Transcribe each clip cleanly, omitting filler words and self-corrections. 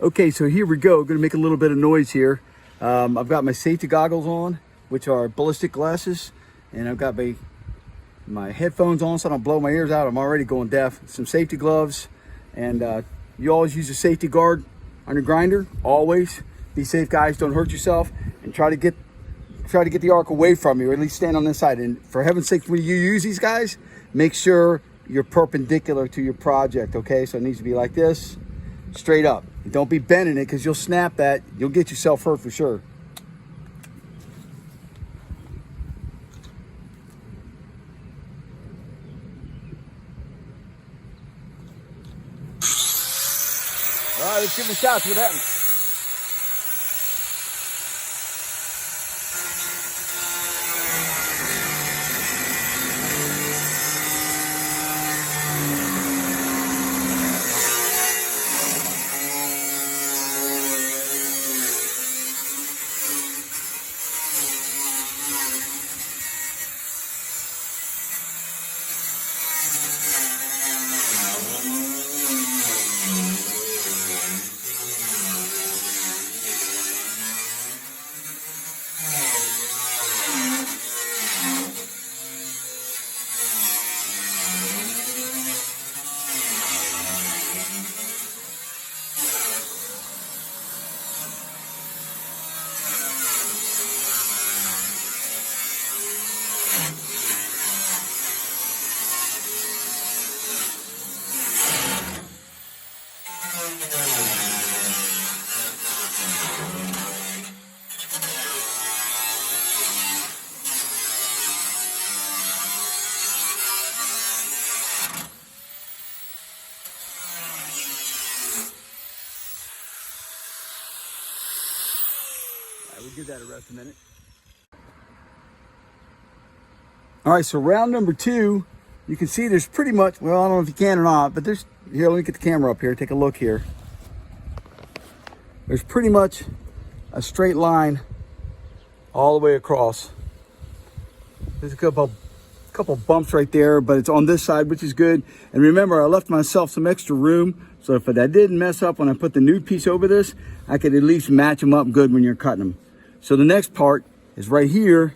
Okay, so here we go. Gonna make a little bit of noise here. I've got my safety goggles on, which are ballistic glasses, and I've got my headphones on so I don't blow my ears out. I'm already going deaf. Some safety gloves, and you always use a safety guard on your grinder. Always be safe, guys. Don't hurt yourself, and try to get the arc away from you, or at least stand on this side. And for heaven's sake, when you use these guys, make sure you're perpendicular to your project. Okay, so it needs to be like this, straight up. Don't be bending it, because you'll snap that. You'll get yourself hurt for sure. All right, let's give it a shot. See what happens. We'll give that a rest a minute. All right, so round number 2, you can see there's pretty much, well, I don't know if you can or not, but there's, here, let me get the camera up here, take a look here. There's pretty much a straight line all the way across. There's a couple bumps right there, but it's on this side, which is good. And remember, I left myself some extra room, so if that didn't mess up when I put the new piece over this, I could at least match them up good when you're cutting them. So the next part is right here.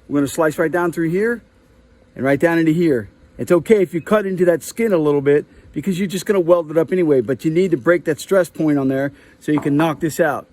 We're gonna slice right down through here and right down into here. It's okay if you cut into that skin a little bit, because you're just gonna weld it up anyway, but you need to break that stress point on there so you can knock this out.